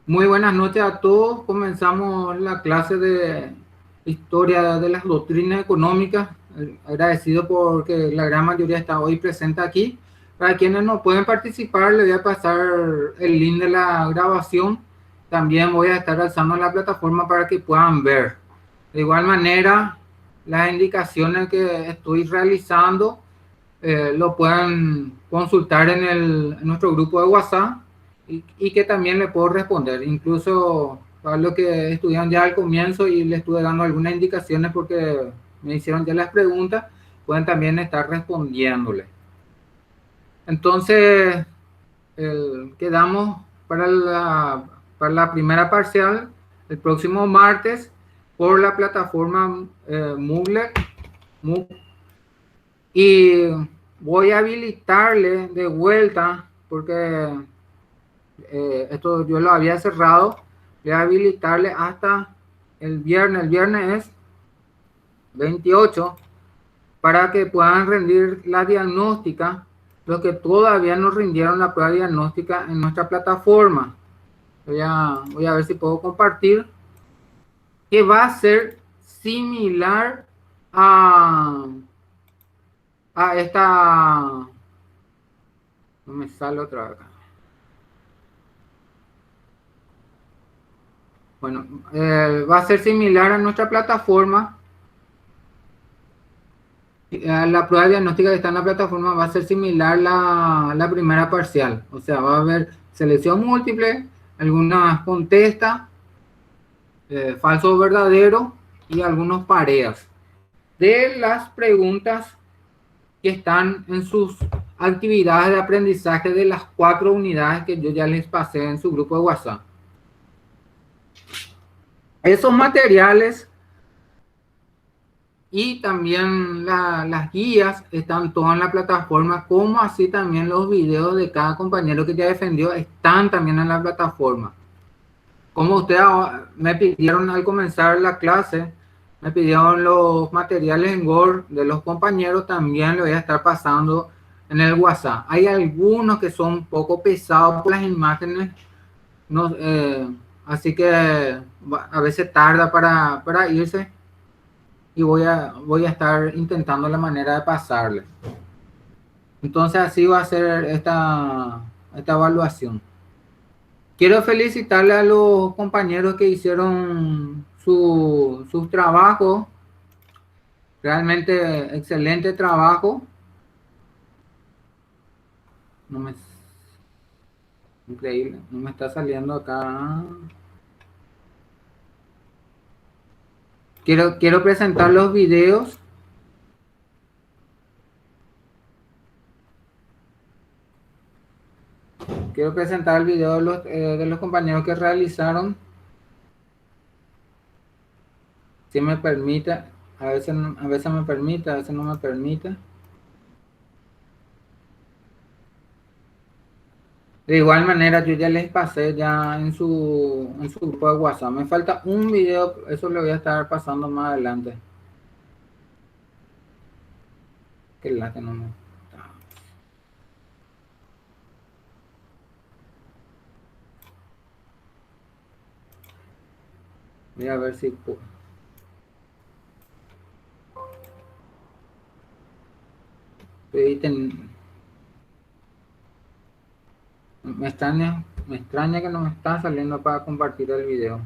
Muy buenas noches a todos. Comenzamos la clase de historia de las doctrinas económicas. Agradecido porque la gran mayoría está hoy presente aquí. Para quienes no pueden participar, les voy a pasar el link de la grabación. También voy a estar alzando la plataforma para que puedan ver. De igual manera, las indicaciones que estoy realizando lo puedan consultar en nuestro grupo de WhatsApp y que también le puedo responder. Incluso para los que estudiaron ya al comienzo y les estuve dando algunas indicaciones porque me hicieron ya las preguntas, pueden también estar respondiéndole. Entonces, quedamos para la primera parcial el próximo martes por la plataforma Moodle. Y voy a habilitarle de vuelta porque esto yo lo había cerrado. Voy a habilitarle hasta el viernes. El viernes es 28 para que puedan rendir la diagnóstica los que todavía no rindieron la prueba diagnóstica en nuestra plataforma. Voy a ver si puedo compartir, que va a ser similar a, a esta. No me sale otra vez acá. Bueno, va a ser similar a nuestra plataforma. La prueba diagnóstica que está en la plataforma va a ser similar la primera parcial. O sea, va a haber selección múltiple, algunas contestas, falso o verdadero y algunos pareas de las preguntas que están en sus actividades de aprendizaje de las 4 unidades que yo ya les pasé en su grupo de WhatsApp. Esos materiales y también las guías están todas en la plataforma, como así también los videos de cada compañero que ya defendió están también en la plataforma. Como ustedes me pidieron al comenzar la clase, me pidieron los materiales en Word de los compañeros, también lo voy a estar pasando en el WhatsApp. Hay algunos que son un poco pesados por las imágenes, no, así que a veces tarda para irse. Y voy a estar intentando la manera de pasarle. Entonces así va a ser esta evaluación. Quiero felicitarle a los compañeros que hicieron sus trabajos. Realmente excelente trabajo. No me, increíble, no me está saliendo acá. Quiero presentar los videos. Quiero presentar el video de los compañeros que realizaron. Si me permite, a veces me permite, a veces no me permite. De igual manera, yo ya les pasé ya en su grupo de WhatsApp. Me falta un video, eso lo voy a estar pasando más adelante. Que la que no me... Voy a ver si... Me extraña que no me está saliendo para compartir el video.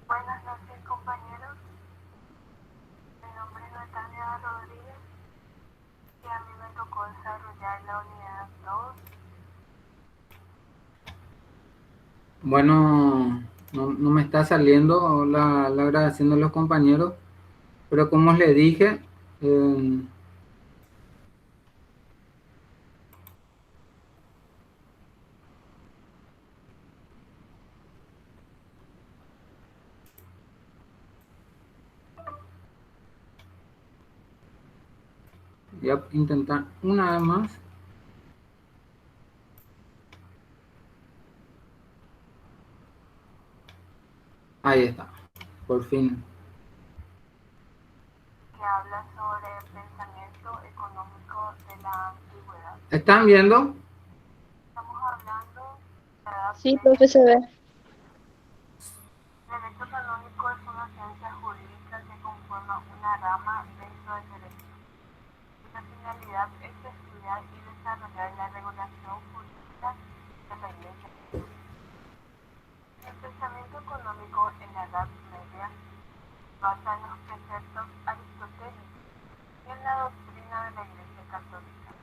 Buenas noches, compañeros. Mi nombre es Natalia Rodríguez y a mí me tocó desarrollar la unidad 2. Bueno, no me está saliendo la grabación de los compañeros, pero como les dije, voy a intentar una vez más. Ahí está, por fin. que habla sobre el pensamiento económico de la antigüedad. ¿Están viendo? Estamos hablando de la Edad Sí, Media. profesora. El derecho canónico es una ciencia jurídica que conforma una rama dentro del derecho. Su finalidad es estudiar y desarrollar la regulación jurídica de la Iglesia. El pensamiento económico en la Edad Media basa en los preceptos aristotélicos y en la doctrina de la Iglesia Católica.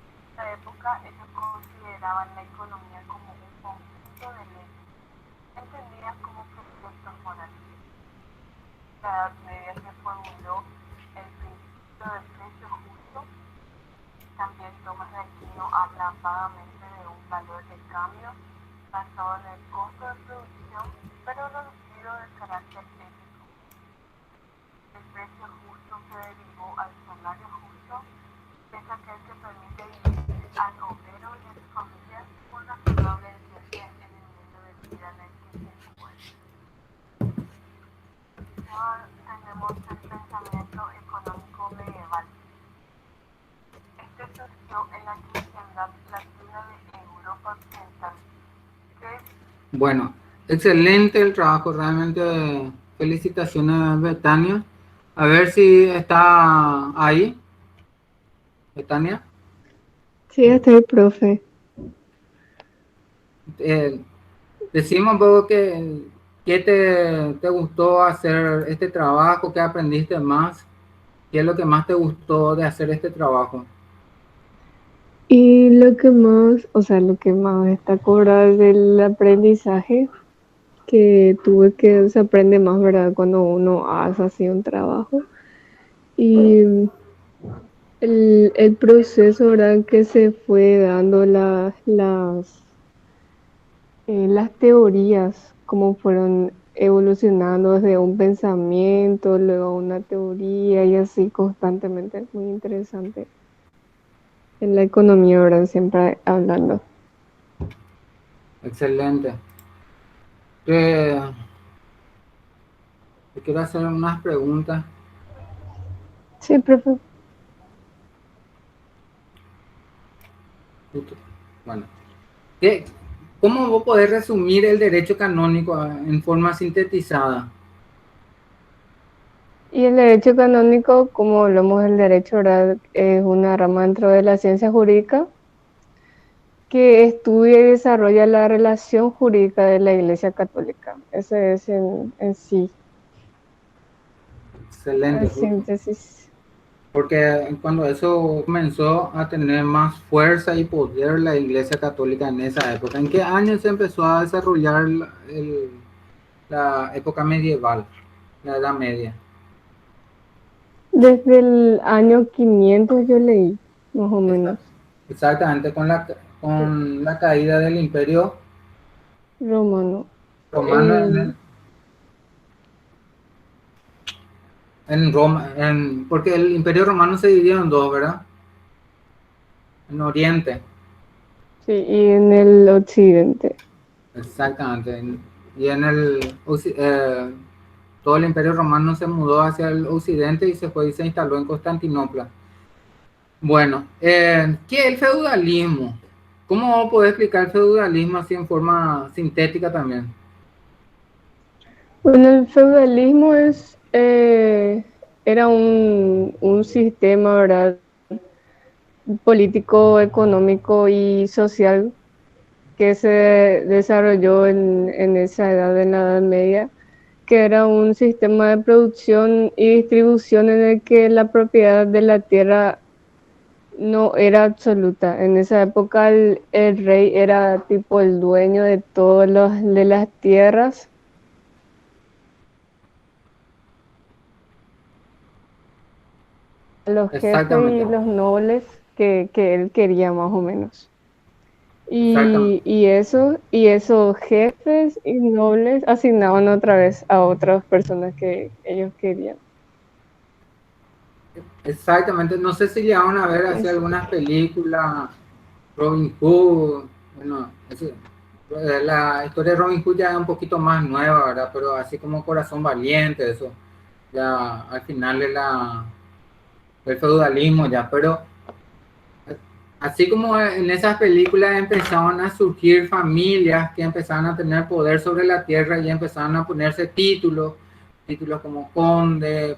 En esta época ellos consideraban la economía como un conjunto de leyes, entendidas como preceptos morales. En la Edad Media se formuló el principio del precio justo. También Tomás de Aquino habla vagamente de un valor de cambio basado en el costo de producción, pero reducido de carácter ético. El precio justo se derivó al salario justo, que es aquel que permite vivir al obrero y a su familia con razonable decencia en el medio de vida en el que se encuentra. Ahora tenemos el pensamiento económico medieval. Este surgió en la cristiandad latina de Europa Occidental. Bueno, excelente el trabajo, realmente felicitaciones, Betania. A ver si está ahí, Betania. Sí, estoy, profe. Decimos un poco qué te gustó hacer este trabajo, qué aprendiste más, qué es lo que más te gustó de hacer este trabajo. Y lo que más, o sea, lo que más destaco ahora es el aprendizaje que tuve, que se aprende más, ¿verdad? Cuando uno hace así un trabajo. Y el proceso, ¿verdad? Que se fue dando las teorías, cómo fueron evolucionando desde un pensamiento, luego a una teoría y así constantemente. Es muy interesante. En la economía, ¿verdad? Siempre hablando. Excelente. Te, te quiero hacer unas preguntas. Sí, profe. Bueno, ¿cómo vos podés resumir el derecho canónico en forma sintetizada? Y el derecho canónico, como hablamos del derecho oral, es una rama dentro de la ciencia jurídica que estudia y desarrolla la relación jurídica de la Iglesia Católica. Ese es en sí, Excelente, en síntesis. porque cuando eso comenzó a tener más fuerza y poder la Iglesia Católica en esa época, ¿en qué año se empezó a desarrollar la época medieval, la Edad Media? Desde el año 500 yo leí, más o menos. Exactamente, Sí, con la caída del Imperio romano. Romano Eh, en Roma, porque el Imperio Romano se dividió en dos, ¿verdad? En Oriente, sí, y en el occidente. exactamente. Y en todo el Imperio Romano se mudó hacia el occidente y se fue y se instaló en Constantinopla. Bueno, ¿qué es el feudalismo? ¿Cómo puedo explicar el feudalismo así en forma sintética también? Bueno, el feudalismo era un sistema, ¿verdad? Político, económico y social que se desarrolló en esa edad, en la Edad Media, que era un sistema de producción y distribución en el que la propiedad de la tierra no era absoluta. En esa época el rey era tipo el dueño de todas de las tierras. Los jefes y Exactamente, los nobles que él quería más o menos. exactamente. Y esos jefes y nobles asignaban otra vez a otras personas que ellos querían. Exactamente, no sé si llegaron a ver así Es, algunas películas, Robin Hood, bueno, La historia de Robin Hood ya es un poquito más nueva, ¿verdad? Pero así como Corazón Valiente, eso, ya al final de del feudalismo ya, pero así como en esas películas empezaron a surgir familias que empezaban a tener poder sobre la tierra y empezaron a ponerse títulos como conde,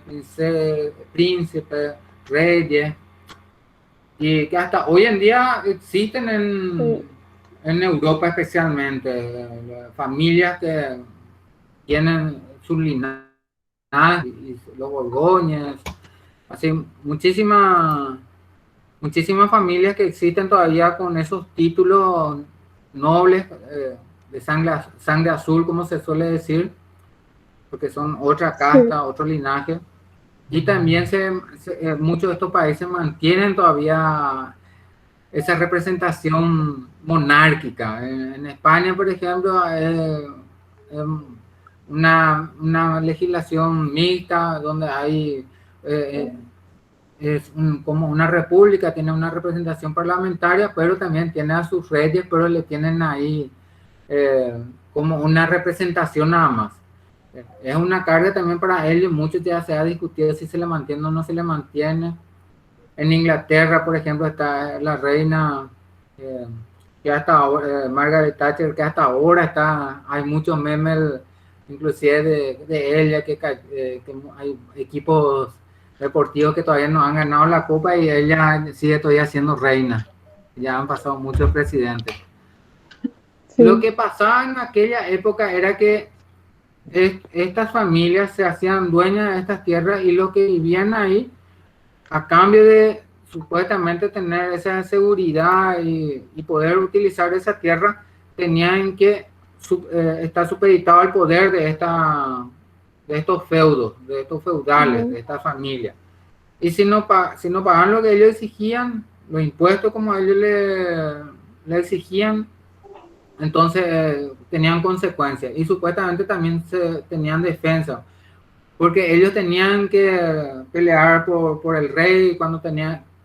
príncipe, reyes, y que hasta hoy en día existen Sí, en Europa especialmente, familias que tienen su linaje, y los Borgoñas, así muchísimas familias que existen todavía con esos títulos nobles, de sangre azul, como se suele decir, porque son otra sí, casta, otro linaje. Y también muchos de estos países mantienen todavía esa representación monárquica. En España, por ejemplo, una legislación mixta donde hay como una república, tiene una representación parlamentaria, pero también tiene a sus reyes, pero le tienen ahí eh, como una representación nada más. Es una carga también para ellos, mucho ya se ha discutido si se le mantiene o no se le mantiene. En Inglaterra, por ejemplo, está la reina, eh, que hasta ahora, Margaret Thatcher, que hasta ahora hay muchos memes, inclusive de ella, que hay equipos deportivos que todavía no han ganado la copa y ella sigue todavía siendo reina. Ya han pasado muchos presidentes. Lo sí. que pasaba en aquella época era que estas familias se hacían dueñas de estas tierras y los que vivían ahí, a cambio de supuestamente tener esa seguridad y poder utilizar esa tierra, tenían que estar supeditados al poder de estos feudos, de estos feudales, Ujú. de estas familias. Y si no pagaban lo que ellos exigían, los impuestos como ellos le exigían, entonces tenían consecuencias. Y supuestamente también tenían defensa, porque ellos tenían que pelear por el rey cuando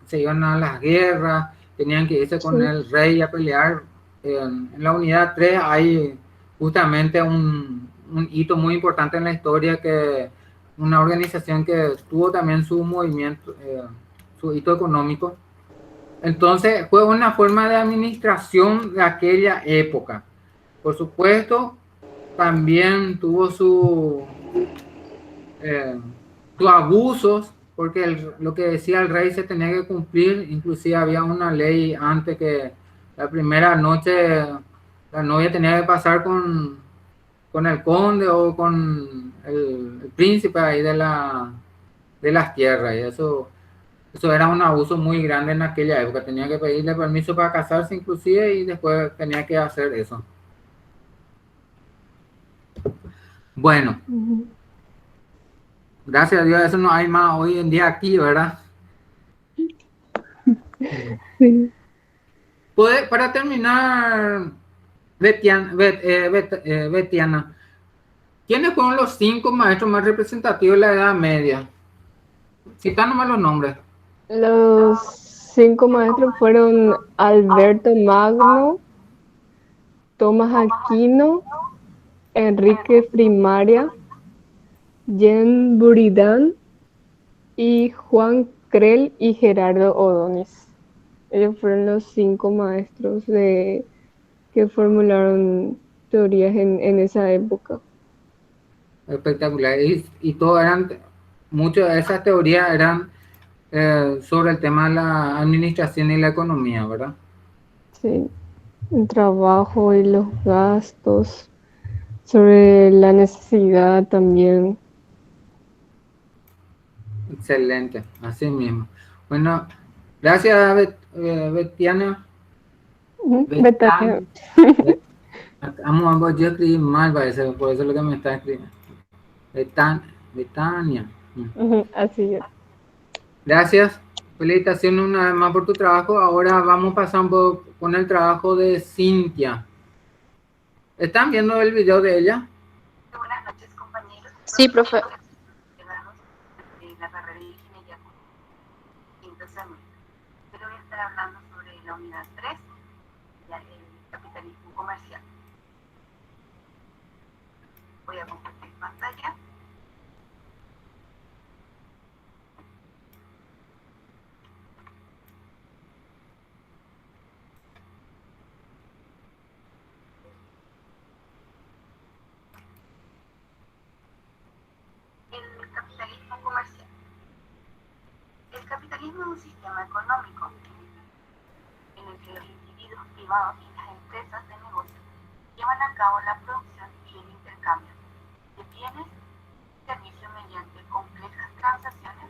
se iban a las guerras, tenían que irse con Sí, el rey a pelear. En la unidad 3 hay justamente un hito muy importante en la historia, que una organización que tuvo también su movimiento, su hito económico. Entonces fue una forma de administración de aquella época. Por supuesto, también tuvo eh, sus abusos, porque lo que decía el rey se tenía que cumplir. Inclusive había una ley antes que la primera noche la novia tenía que pasar con el conde o con el príncipe ahí de las tierras, y eso era un abuso muy grande en aquella época. Tenía que pedirle permiso para casarse inclusive y después tenía que hacer eso. Bueno, ujú, gracias a Dios eso no hay más hoy en día aquí, ¿verdad? sí. Para terminar, Betiana, ¿quiénes fueron los 5 maestros más representativos de la Edad Media? Cita nomás los nombres. Los 5 maestros fueron Alberto Magno, Tomás Aquino, Enrique Primaria, Jean Buridan y Juan Creel y Gerardo Ordóñez. Ellos fueron los 5 maestros que formularon teorías en esa época. Espectacular. Y muchas de esas teorías eran sobre el tema de la administración y la economía, ¿verdad? Sí, el trabajo y los gastos, sobre la necesidad también. Excelente, así mismo. Bueno, gracias, Betiana. Betania. Betania. Vamos, yo escribí mal, parece, por eso es lo que me está escribiendo. Betania. Ujú, así es. Gracias. Felicitaciones una vez más por tu trabajo. Ahora vamos pasando con el trabajo de Cintia. ¿Están viendo el video de ella? Buenas noches, compañeros. Sí, profe. De la carrera de Ingeniería quinto semestre. Pero voy a estar hablando sobre la unidad 3, ya el capitalismo comercial. un sistema económico en el que los individuos privados y las empresas de negocio llevan a cabo la producción y el intercambio de bienes y servicios mediante complejas transacciones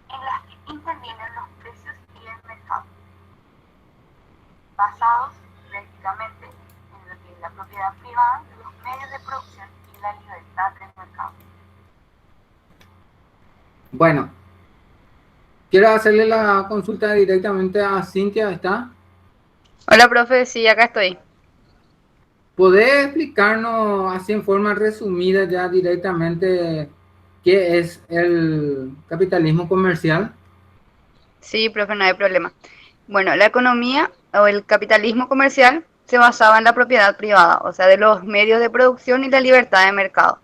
en las que intervienen los precios y el mercado, basados prácticamente en lo que es la propiedad privada, los medios de producción y la libertad del mercado. Bueno, quiero hacerle la consulta directamente a Cintia, ¿está? Hola, profe, sí, acá estoy. ¿Podés explicarnos así en forma resumida ya directamente qué es el capitalismo comercial? Sí, profe, no hay problema. Bueno, la economía o el capitalismo comercial se basaba en la propiedad privada, o sea, de los medios de producción y la libertad de mercado.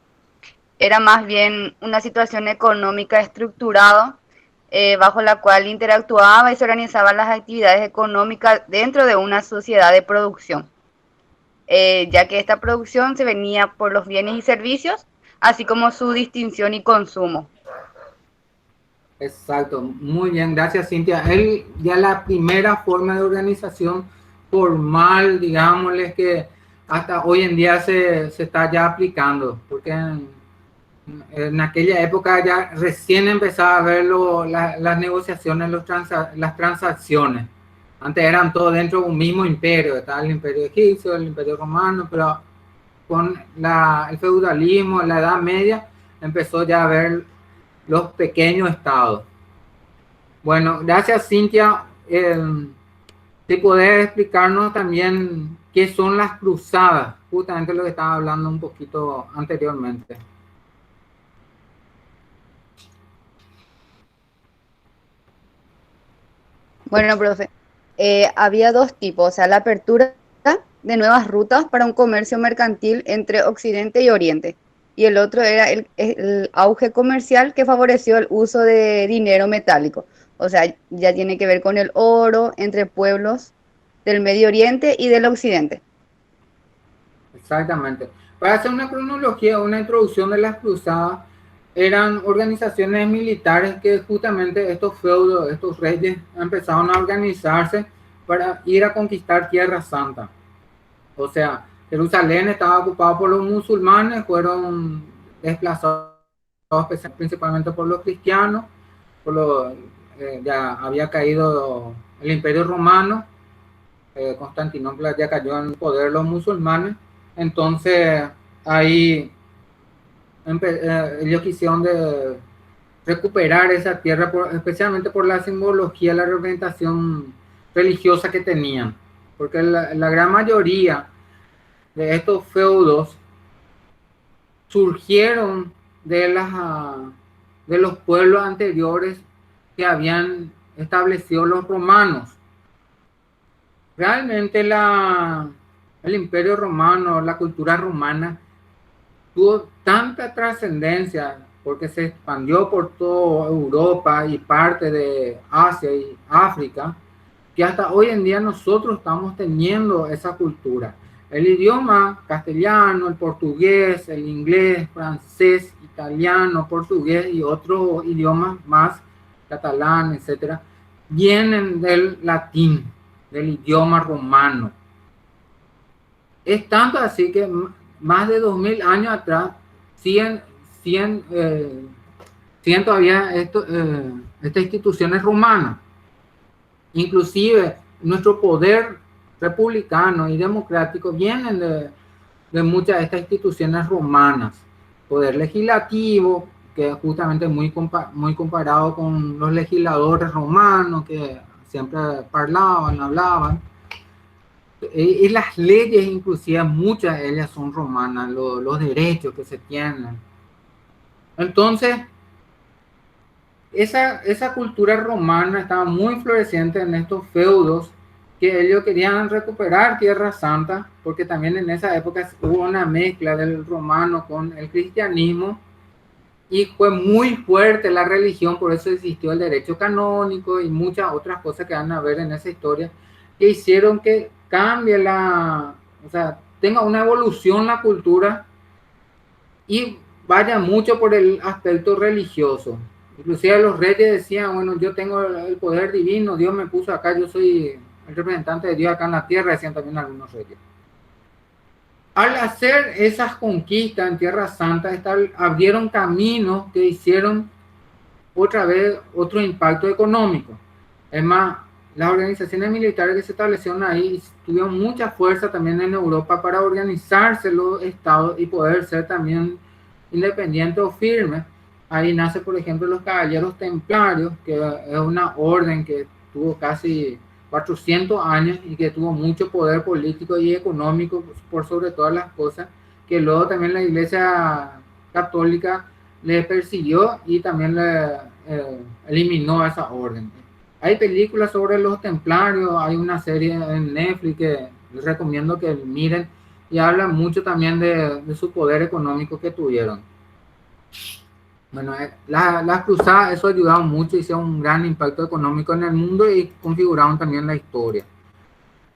Era más bien una situación económica estructurada bajo la cual interactuaba y se organizaban las actividades económicas dentro de una sociedad de producción, ya que esta producción se venía por los bienes y servicios, así como su distinción y consumo. Exacto, muy bien, gracias Cintia. Él ya la primera forma de organización formal, digámosle que hasta hoy en día se está ya aplicando, porque en aquella época ya recién empezaba a ver las negociaciones, las transacciones. Antes eran todos dentro de un mismo imperio, estaba el imperio egipcio, el imperio romano, pero con el feudalismo, la Edad Media, empezó ya a ver los pequeños estados. Bueno, gracias Cintia. Si podés explicarnos también qué son las cruzadas, justamente lo que estaba hablando un poquito anteriormente. Bueno, profe, había dos tipos, o sea, la apertura de nuevas rutas para un comercio mercantil entre Occidente y Oriente. Y el otro era el auge comercial que favoreció el uso de dinero metálico. O sea, ya tiene que ver con el oro entre pueblos del Medio Oriente y del Occidente. Exactamente. Para hacer una cronología, una introducción de las cruzadas, eran organizaciones militares que justamente estos feudos, estos reyes empezaron a organizarse para ir a conquistar Tierra Santa. O sea, Jerusalén estaba ocupado por los musulmanes, fueron desplazados principalmente por los cristianos, ya había caído el Imperio Romano, Constantinopla ya cayó en poder de los musulmanes, entonces ahí ellos quisieron de recuperar esa tierra, especialmente por la simbología, la representación religiosa que tenían, porque la gran mayoría de estos feudos surgieron de los pueblos anteriores que habían establecido los romanos. Realmente el Imperio Romano, la cultura romana, tuvo tanta trascendencia porque se expandió por toda Europa y parte de Asia y África, que hasta hoy en día nosotros estamos teniendo esa cultura. El idioma castellano, el portugués, el inglés, francés, italiano, portugués y otros idiomas más, catalán, etcétera, vienen del latín, del idioma romano. Es tanto así que más de 2000 años atrás siguen todavía estas instituciones romanas. Inclusive nuestro poder republicano y democrático vienen de muchas de estas instituciones romanas. Poder legislativo, que es justamente muy comparado con los legisladores romanos que siempre hablaban. Y las leyes, inclusive muchas de ellas son romanas, los derechos que se tienen. Entonces, esa cultura romana estaba muy floreciente en estos feudos que ellos querían recuperar Tierra Santa, porque también en esa época hubo una mezcla del romano con el cristianismo y fue muy fuerte la religión, por eso existió el derecho canónico y muchas otras cosas que van a ver en esa historia que hicieron que cambie o sea, tenga una evolución la cultura y vaya mucho por el aspecto religioso. Inclusive los reyes decían, bueno, yo tengo el poder divino, Dios me puso acá, yo soy el representante de Dios acá en la tierra, decían también algunos reyes. Al hacer esas conquistas en Tierra Santa, abrieron caminos que hicieron otra vez otro impacto económico. Es más, las organizaciones militares que se establecieron ahí tuvieron mucha fuerza también en Europa para organizarse los estados y poder ser también independientes o firmes. Ahí nace, por ejemplo, los Caballeros Templarios, que es una orden que tuvo casi 400 años y que tuvo mucho poder político y económico por sobre todas las cosas, que luego también la Iglesia Católica le persiguió y también le eliminó esa orden. Hay películas sobre los templarios, hay una serie en Netflix que les recomiendo que miren y habla mucho también de su poder económico que tuvieron. Bueno, las cruzadas, eso ayudaron mucho, hicieron un gran impacto económico en el mundo y configuraron también la historia.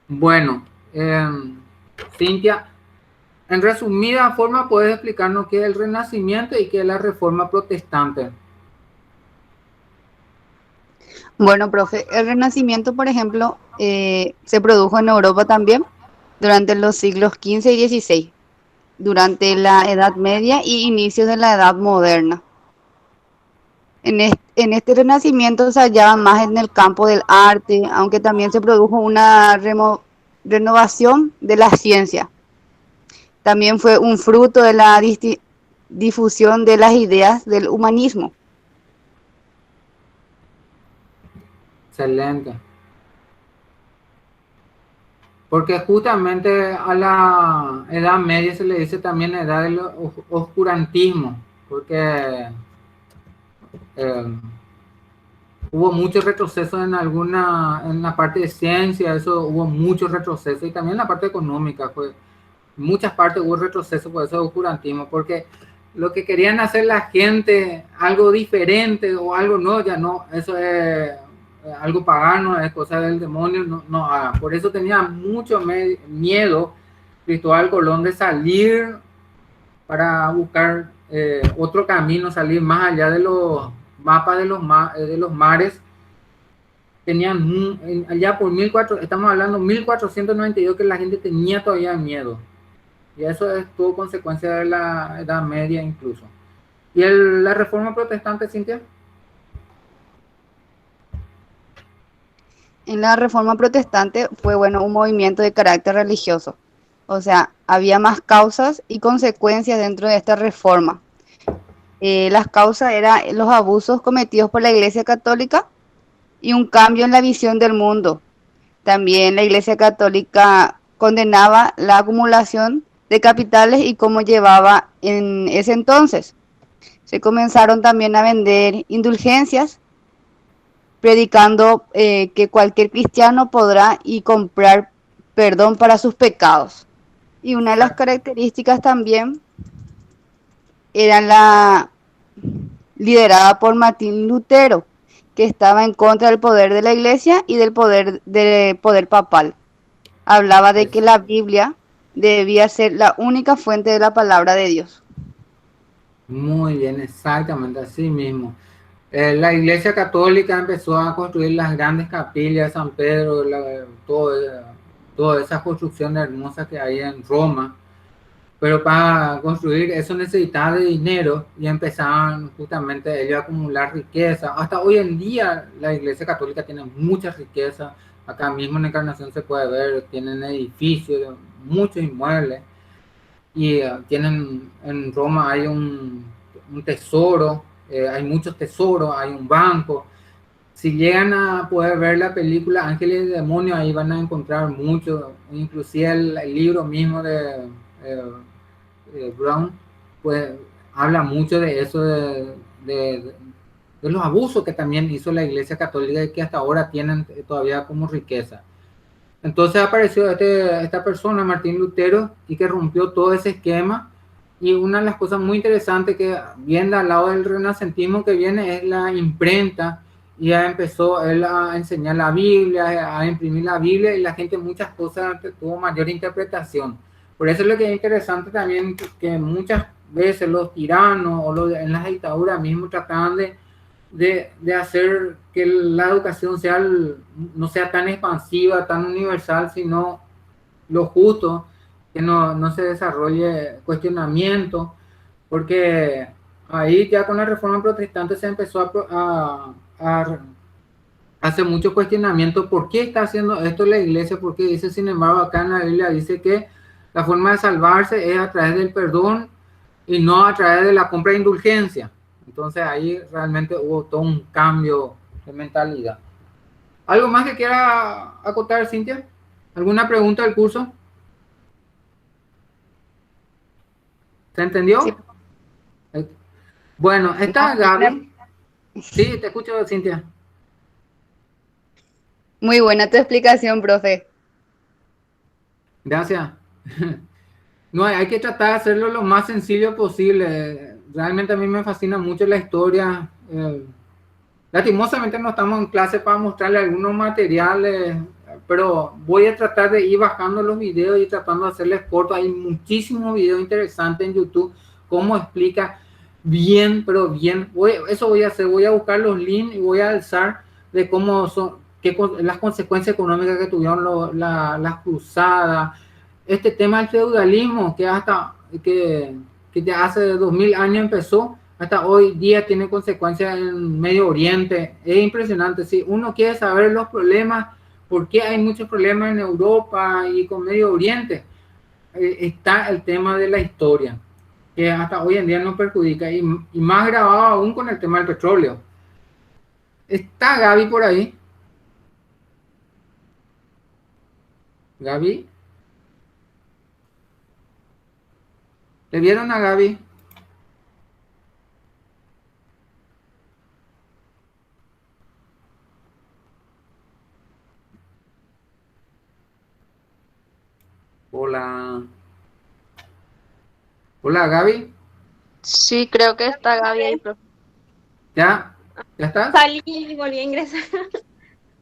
Bueno, Cintia, en resumida forma, ¿puedes explicarnos qué es el Renacimiento y qué es la Reforma Protestante? Bueno, profe, el Renacimiento, por ejemplo, se produjo en Europa también durante los siglos XV y XVI, durante la Edad Media y inicios de la Edad Moderna. En este Renacimiento se hallaba más en el campo del arte, aunque también se produjo una renovación de la ciencia. También fue un fruto de la difusión de las ideas del humanismo. Excelente. Porque justamente a la Edad Media se le dice también edad del oscurantismo, porque hubo mucho retroceso en la parte de ciencia, eso hubo mucho retroceso, y también en la parte económica, pues en muchas partes hubo retroceso por eso oscurantismo, porque lo que querían hacer la gente, algo diferente o algo nuevo, ya no, eso es algo pagano, es cosa del demonio, no hagan. Por eso tenía mucho miedo Cristóbal Colón de salir para buscar otro camino, salir más allá de los mapas de los mares. Tenían allá por 1400, estamos hablando 1492, que la gente tenía todavía miedo. Y eso es todo consecuencia de la Edad Media incluso. ¿Y la Reforma Protestante, Cintia? En la Reforma Protestante fue, bueno, un movimiento de carácter religioso. O sea, había más causas y consecuencias dentro de esta reforma. Las causas eran los abusos cometidos por la Iglesia Católica y un cambio en la visión del mundo. También la Iglesia Católica condenaba la acumulación de capitales y cómo llevaba en ese entonces. Se comenzaron también a vender indulgencias, predicando que cualquier cristiano podrá y comprar perdón para sus pecados. Y una de las características también era la liderada por Martín Lutero, que estaba en contra del poder de la Iglesia y del poder papal. Hablaba de que la Biblia debía ser la única fuente de la palabra de Dios. Muy bien, exactamente así mismo. La Iglesia Católica empezó a construir las grandes capillas de San Pedro, todas esas construcciones hermosas que hay en Roma, pero para construir eso necesitaba de dinero y empezaban justamente ellos a acumular riqueza. Hasta hoy en día la Iglesia Católica tiene mucha riqueza. Acá mismo en Encarnación se puede ver, tienen edificios, muchos inmuebles, y tienen en Roma hay un tesoro, hay muchos tesoros, hay un banco. Si llegan a poder ver la película Ángeles y Demonios, ahí van a encontrar mucho, inclusive el libro mismo de Brown, pues habla mucho de eso, de los abusos que también hizo la Iglesia Católica y que hasta ahora tienen todavía como riqueza. Entonces apareció esta persona, Martín Lutero, y que rompió todo ese esquema. Y una de las cosas muy interesantes que viene al lado del renacentismo que viene es la imprenta. Y ya empezó él a enseñar la Biblia, a imprimir la Biblia, y la gente muchas cosas tuvo mayor interpretación. Por eso es lo que es interesante también, que muchas veces los tiranos o en las dictaduras mismo trataban de de hacer que la educación sea no sea tan expansiva, tan universal, sino lo justo, que no se desarrolle cuestionamiento, porque ahí ya con la reforma protestante se empezó a hacer mucho cuestionamiento. ¿Por qué está haciendo esto la iglesia? Porque dice, sin embargo, acá en la Biblia dice que la forma de salvarse es a través del perdón y no a través de la compra de indulgencia. Entonces ahí realmente hubo todo un cambio de mentalidad. ¿Algo más que quiera acotar, Cintia? ¿Alguna pregunta del curso? ¿Se Sí. entendió? Bueno, No, está Gaby. Sí, te escucho, Cintia. muy buena tu explicación, profe. Gracias. No, hay que tratar de hacerlo lo más sencillo posible. Realmente a mí me fascina mucho la historia. Lastimosamente no estamos en clase para mostrarle algunos materiales, pero voy a tratar de ir bajando los videos y tratando de hacerles cortos. Hay muchísimos videos interesantes en YouTube, cómo explica bien, pero bien. Eso voy a hacer, voy a buscar los links y voy a alzar de cómo son, las consecuencias económicas que tuvieron las cruzadas, este tema del feudalismo que ya hace 2000 años empezó, hasta hoy día tiene consecuencias en Medio Oriente. Es impresionante. Si uno quiere saber los problemas, por qué hay muchos problemas en Europa y con Medio Oriente, está el tema de la historia, que hasta hoy en día nos perjudica, y más grabado aún con el tema del petróleo. ¿Está Gaby por ahí? ¿Gaby? ¿Le vieron a Gaby? Hola. Hola, Gaby. Sí, creo que está Gaby ahí, profe. ¿Ya? ¿Ya estás? Salí y volví a ingresar.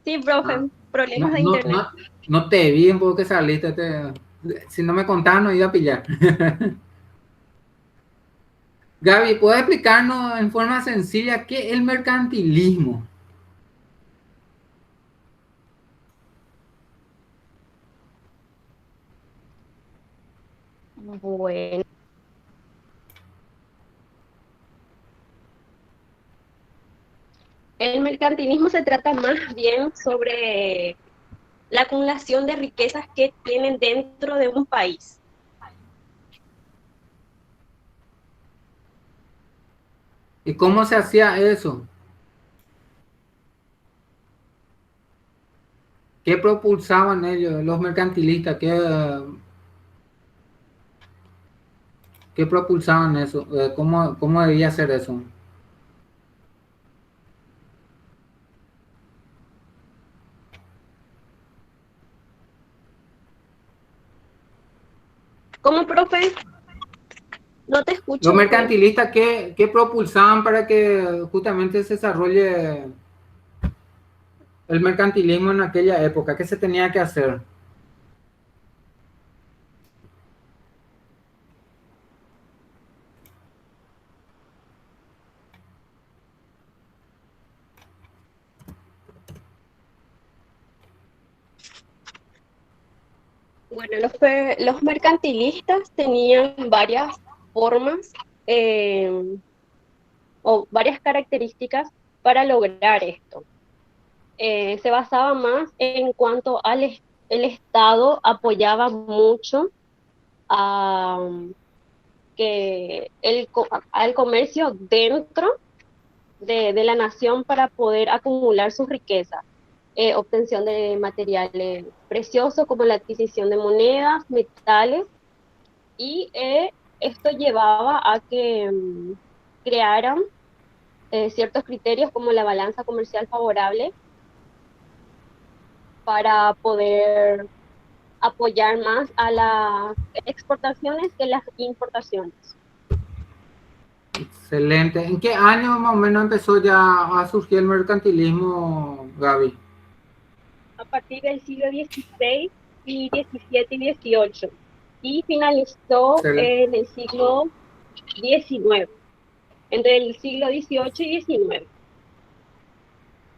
Sí, Ah, profe, no, problemas de no, internet. no, no te vi un poco que saliste. Si no me contabas, no iba a pillar. Gaby, ¿puedes explicarnos en forma sencilla qué es el mercantilismo? Bueno, el mercantilismo se trata más bien sobre la acumulación de riquezas que tienen dentro de un país. ¿Y cómo se hacía eso? ¿Qué propulsaban ellos, los mercantilistas? ¿Qué propulsaban eso? ¿Cómo debía ser eso? ¿Cómo, profe? No te Los escucho bien. mercantilistas, ¿qué propulsaban para que justamente se desarrolle el mercantilismo en aquella época? ¿Qué se tenía que hacer? Bueno, los mercantilistas tenían varias formas eh, o varias características para lograr esto. Se basaba más en cuanto el Estado apoyaba mucho a, al comercio dentro de la nación para poder acumular sus riquezas, obtención de materiales preciosos como la adquisición de monedas, metales, y esto llevaba a que crearan ciertos criterios como la balanza comercial favorable para poder apoyar más a las exportaciones que las importaciones. Excelente. ¿En qué año más o menos empezó ya a surgir el mercantilismo, Gaby? A partir del siglo XVI y XVII y XVIII, y finalizó Excel- en el siglo XIX, entre el siglo XVIII y XIX.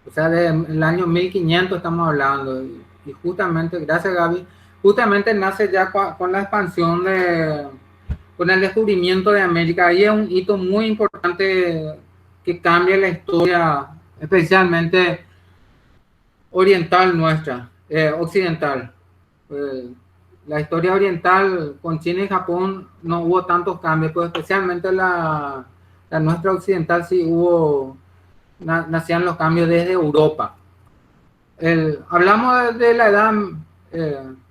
O sea, del año 1500 estamos hablando. Y justamente, gracias Gaby, justamente nace ya con la expansión con el descubrimiento de América. Ahí es un hito muy importante que cambia la historia, especialmente oriental nuestra, occidental. Eh, la historia oriental con China y Japón no hubo tantos cambios, pero especialmente la nuestra occidental sí hubo, nacían los cambios desde Europa. Hablamos de la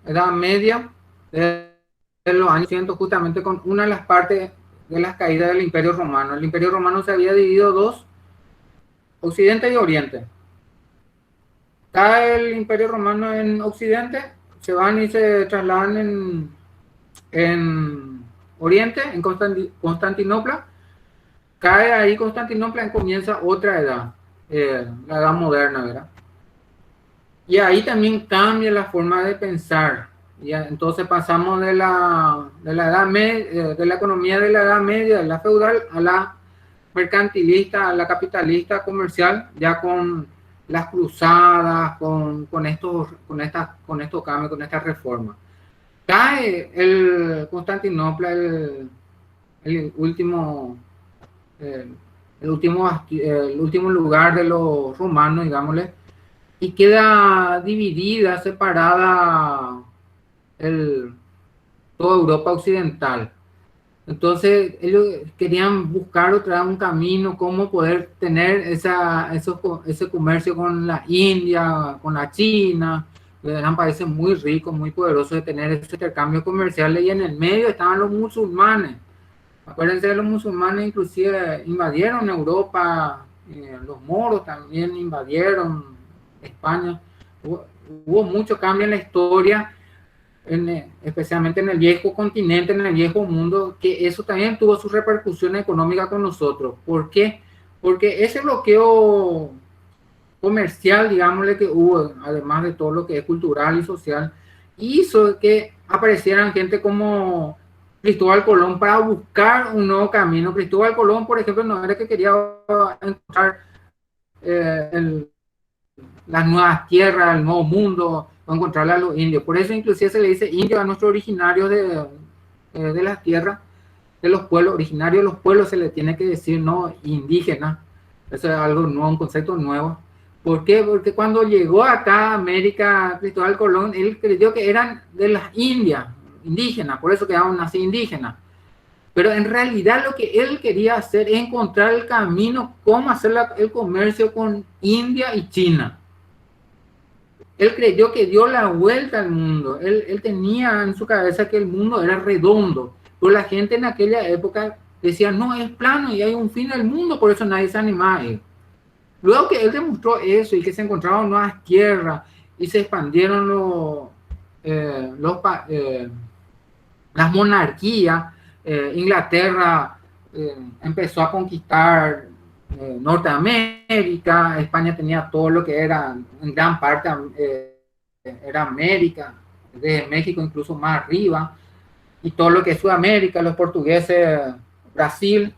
edad media, de los años 100, justamente con una de las partes de las caídas del Imperio Romano. El Imperio Romano se había dividido dos, Occidente y Oriente. Cae el Imperio Romano en Occidente, se van y se trasladan en Oriente, en Constantinopla. Cae ahí Constantinopla y comienza otra edad, la edad moderna, ¿verdad? Y ahí también cambia la forma de pensar. ¿Ya? Entonces pasamos de la edad media, de la economía de la edad media, de la feudal, a la mercantilista, a la capitalista comercial, ya con las cruzadas, con estos cambios, con estas reformas. Cae el Constantinopla, el último lugar de los romanos, digámosle, y queda dividida, separada toda Europa occidental. Entonces ellos querían buscar otra vez un camino, cómo poder tener ese comercio con la India, con la China. Eran países muy ricos, muy poderosos de tener ese intercambio comercial, y en el medio estaban los musulmanes. Acuérdense, los musulmanes inclusive invadieron Europa, los moros también invadieron España. Hubo mucho cambio en la historia, especialmente en el viejo continente, en el viejo mundo, que eso también tuvo su repercusión económica con nosotros. ¿Por qué? Porque ese bloqueo comercial, digámosle, que hubo, además de todo lo que es cultural y social, hizo que aparecieran gente como Cristóbal Colón para buscar un nuevo camino. Cristóbal Colón, por ejemplo, no era que quería encontrar las nuevas tierras, el nuevo mundo, o encontrarle a los indios. Por eso inclusive se le dice indio a nuestros originarios de las tierras, de los pueblos originarios. Los pueblos se le tiene que decir no indígena. Eso es algo nuevo, un concepto nuevo. ¿Por qué? Porque cuando llegó acá a América Cristóbal Colón, él creyó que eran de las Indias, indígenas, por eso quedaban así indígenas. Pero en realidad lo que él quería hacer es encontrar el camino, cómo hacer el comercio con India y China. Él creyó que dio la vuelta al mundo. Él tenía en su cabeza que el mundo era redondo. Pero la gente en aquella época decía, no, es plano y hay un fin del mundo, por eso nadie se animaba a ir. Luego que él demostró eso y que se encontraron nuevas tierras y se expandieron las monarquías, Inglaterra empezó a conquistar Norteamérica, España tenía todo lo que era, en gran parte era América, desde México incluso más arriba, y todo lo que es Sudamérica, los portugueses, Brasil.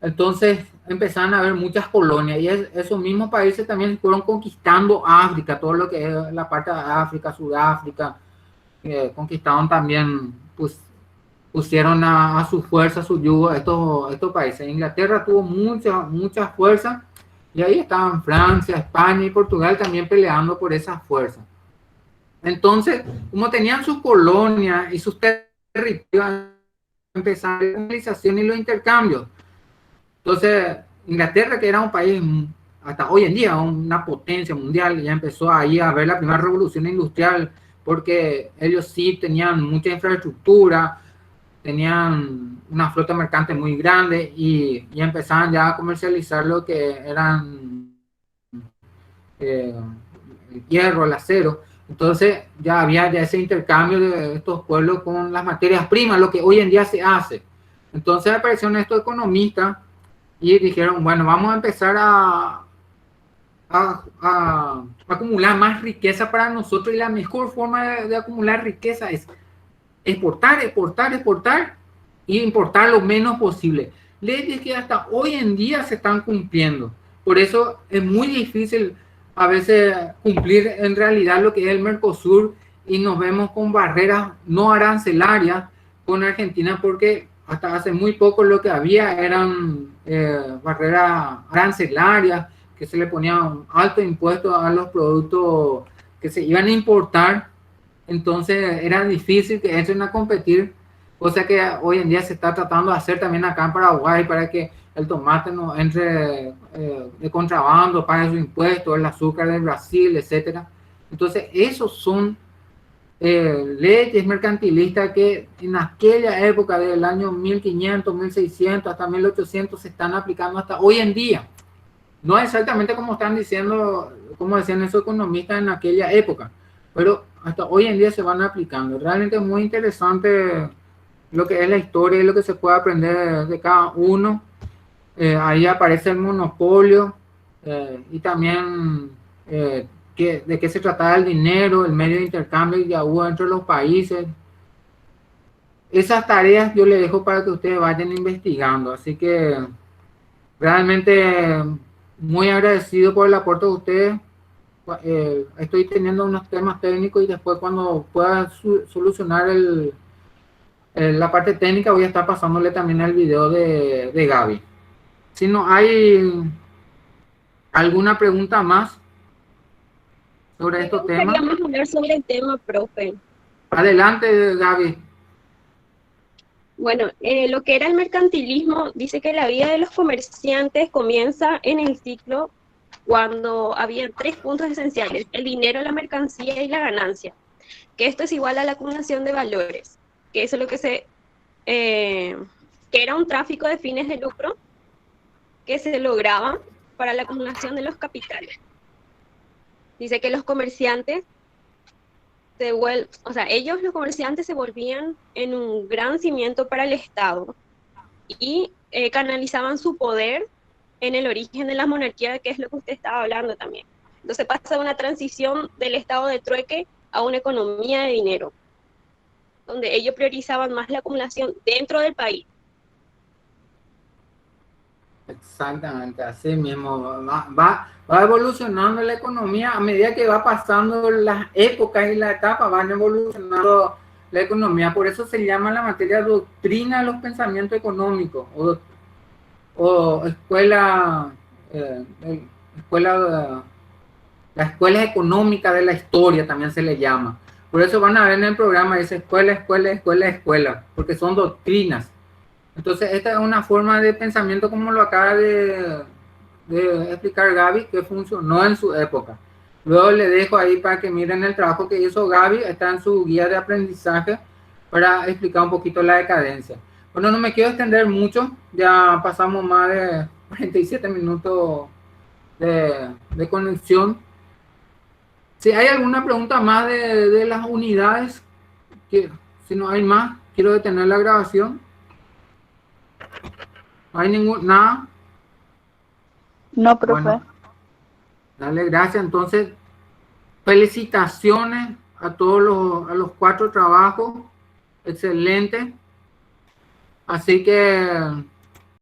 Entonces empezaron a haber muchas colonias, y esos mismos países también fueron conquistando África, todo lo que es la parte de África, Sudáfrica, conquistaron también, pues pusieron a su fuerza, a su yugo estos países. Inglaterra tuvo mucha fuerza, y ahí estaban Francia, España y Portugal también peleando por esa fuerza. Entonces, como tenían sus colonias y sus territorios, empezaron la colonización y los intercambios. Entonces, Inglaterra, que era un país hasta hoy en día una potencia mundial, ya empezó ahí a ver la primera revolución industrial, porque ellos sí tenían mucha infraestructura, tenían una flota mercante muy grande, y empezaban ya a comercializar lo que eran el hierro, el acero. Entonces ya había ese intercambio de estos pueblos con las materias primas, lo que hoy en día se hace. Entonces aparecieron estos economistas y dijeron, bueno, vamos a empezar a acumular más riqueza para nosotros, y la mejor forma de acumular riqueza es exportar y importar lo menos posible. Leyes que hasta hoy en día se están cumpliendo. Por eso es muy difícil a veces cumplir en realidad lo que es el Mercosur y nos vemos con barreras no arancelarias con Argentina porque hasta hace muy poco lo que había eran barreras arancelarias que se le ponía un alto impuesto a los productos que se iban a importar, entonces era difícil que entren a competir, cosa que hoy en día se está tratando de hacer también acá en Paraguay para que el tomate no entre de contrabando, pague su impuesto, el azúcar de Brasil, etcétera. Entonces, esos son leyes mercantilistas que en aquella época del año 1500, 1600 hasta 1800 se están aplicando hasta hoy en día. No exactamente como están diciendo, como decían esos economistas en aquella época, pero hasta hoy en día se van aplicando. Realmente es muy interesante lo que es la historia y lo que se puede aprender de cada uno. Ahí aparece el monopolio y también de qué se trataba el dinero, el medio de intercambio que hubo entre los países. Esas tareas yo les dejo para que ustedes vayan investigando. Así que realmente muy agradecido por el aporte de ustedes. Estoy teniendo unos temas técnicos y después cuando pueda solucionar la parte técnica voy a estar pasándole también el video de Gaby. Si no hay alguna pregunta más sobre estos temas. Queríamos hablar sobre el tema, profe. Adelante, Gaby. Bueno, lo que era el mercantilismo dice que la vida de los comerciantes comienza en el ciclo cuando había 3 puntos esenciales: el dinero, la mercancía y la ganancia, que esto es igual a la acumulación de valores, que eso es lo que que era un tráfico de fines de lucro que se lograba para la acumulación de los capitales. Dice que los comerciantes los comerciantes se volvían en un gran cimiento para el Estado y canalizaban su poder en el origen de la monarquía, que es lo que usted estaba hablando también. Entonces pasa una transición del estado de trueque a una economía de dinero, donde ellos priorizaban más la acumulación dentro del país. Exactamente, así mismo. Va evolucionando la economía a medida que va pasando las épocas y las etapas, van evolucionando la economía. Por eso se llama la materia doctrina de los pensamientos económicos o escuela, la escuela económica de la historia también se le llama. Por eso van a ver en el programa, dice escuela, porque son doctrinas. Entonces, esta es una forma de pensamiento, como lo acaba de explicar Gaby, que funcionó en su época. Luego le dejo ahí para que miren el trabajo que hizo Gaby, está en su guía de aprendizaje para explicar un poquito la decadencia. Bueno, no me quiero extender mucho, ya pasamos más de 47 minutos de conexión. Si hay alguna pregunta más de las unidades, si no hay más, quiero detener la grabación. ¿No hay nada? No, profe. Bueno, dale, gracias. Entonces, felicitaciones a todos los 4 trabajos. Excelente. Así que